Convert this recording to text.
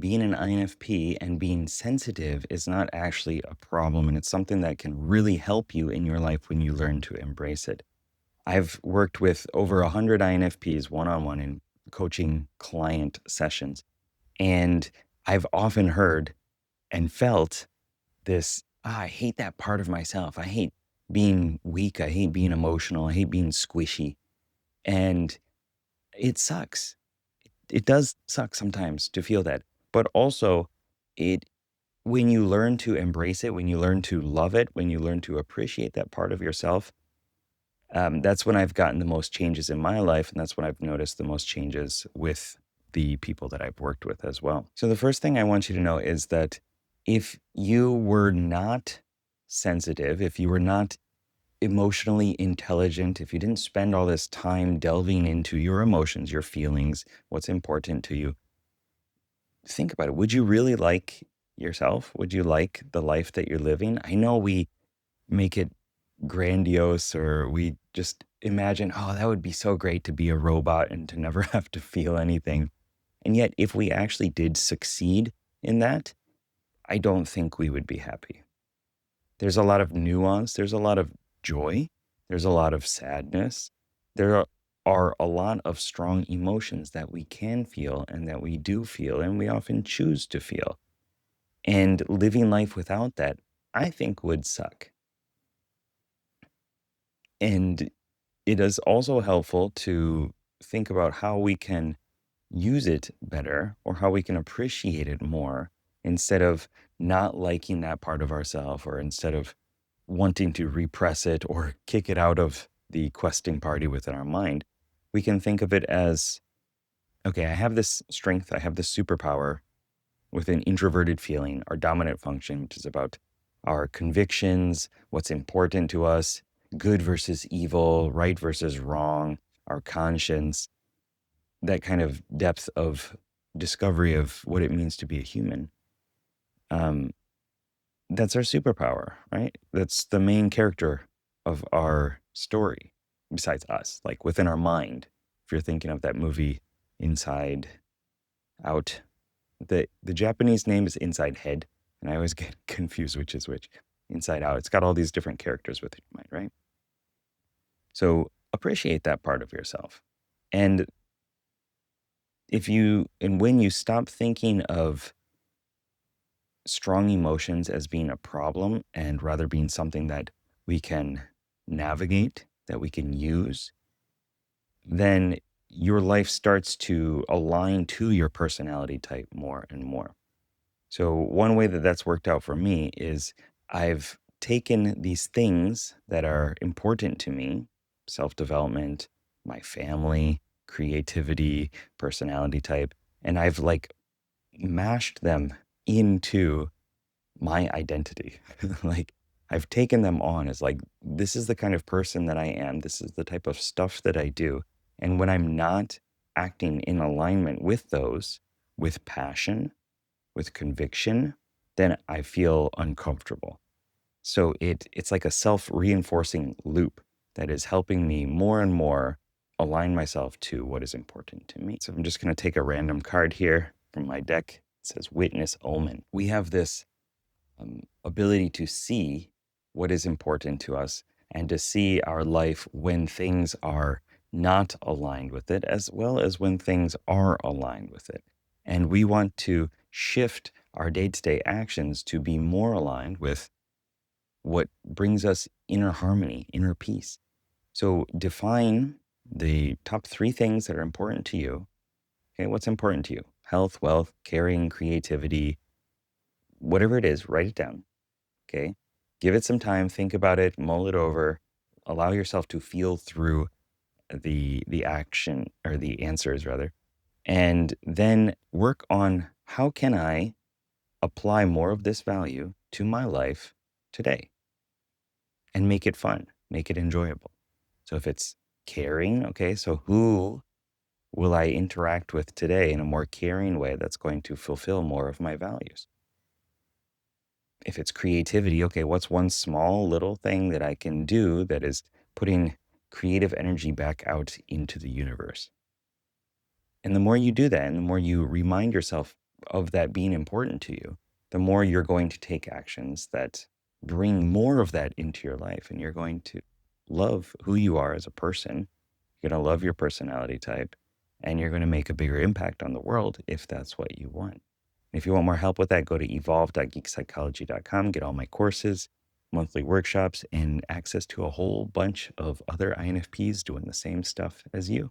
being an INFP and being sensitive is not actually a problem. And it's something that can really help you in your life when you learn to embrace it. I've worked with over 100 INFPs one on one in coaching client sessions. And I've often heard and felt this, I hate that part of myself. I hate being weak. I hate being emotional. I hate being squishy. And it sucks. It does suck sometimes to feel that. But also, it when you learn to embrace it, when you learn to love it, when you learn to appreciate that part of yourself, that's when I've gotten the most changes in my life. And that's when I've noticed the most changes with the people that I've worked with as well. So the first thing I want you to know is that if you were not sensitive, if you were not emotionally intelligent, if you didn't spend all this time delving into your emotions, your feelings, what's important to you, think about it. Would you really like yourself? Would you like the life that you're living? I know we make it grandiose, or we just imagine, oh, that would be so great to be a robot and to never have to feel anything. And yet, if we actually did succeed in that, I don't think we would be happy. There's a lot of nuance, there's a lot of joy, there's a lot of sadness. There are a lot of strong emotions that we can feel and that we do feel, and we often choose to feel. And living life without that, I think, would suck. And it is also helpful to think about how we can use it better, or how we can appreciate it more, instead of not liking that part of ourselves, or instead of wanting to repress it or kick it out of the questing party within our mind. We can think of it as, okay, I have this strength, I have this superpower within introverted feeling, our dominant function, which is about our convictions, what's important to us, good versus evil, right versus wrong, our conscience, that kind of depth of discovery of what it means to be a human. Um, that's our superpower, right? That's the main character of our story, besides us, like within our mind. If you're thinking of that movie Inside Out, the Japanese name is Inside Head, and I always get confused which is which. Inside Out. It's got all these different characters within your mind, right? So appreciate that part of yourself. And when you stop thinking of strong emotions as being a problem and rather being something that we can navigate, that we can use, then your life starts to align to your personality type more and more. So, one way that that's worked out for me is I've taken these things that are important to me, self development, my family, creativity, personality type, and I've like mashed them into my identity. Like, I've taken them on as like, this is the kind of person that I am. This is the type of stuff that I do. And when I'm not acting in alignment with those, with passion, with conviction, then I feel uncomfortable. So it's like a self-reinforcing loop that is helping me more and more align myself to what is important to me. So I'm just going to take a random card here from my deck. It says Witness Omen. We have this ability to see what is important to us and to see our life when things are not aligned with it, as well as when things are aligned with it. And we want to shift our day to day actions to be more aligned with what brings us inner harmony, inner peace. So define the top 3 things that are important to you. Okay, what's important to you? Health, wealth, caring, creativity, whatever it is, write it down. Okay. Give it some time, think about it, mull it over, allow yourself to feel through the action, or the answers rather, and then work on how can I apply more of this value to my life today and make it fun, make it enjoyable. So if it's caring, okay, so who will I interact with today in a more caring way that's going to fulfill more of my values? If it's creativity, okay, what's one small little thing that I can do that is putting creative energy back out into the universe? And the more you do that, and the more you remind yourself of that being important to you, the more you're going to take actions that bring more of that into your life. And you're going to love who you are as a person. You're going to love your personality type, and you're going to make a bigger impact on the world if that's what you want. And if you want more help with that, go to evolve.geekpsychology.com, get all my courses, monthly workshops, and access to a whole bunch of other INFPs doing the same stuff as you.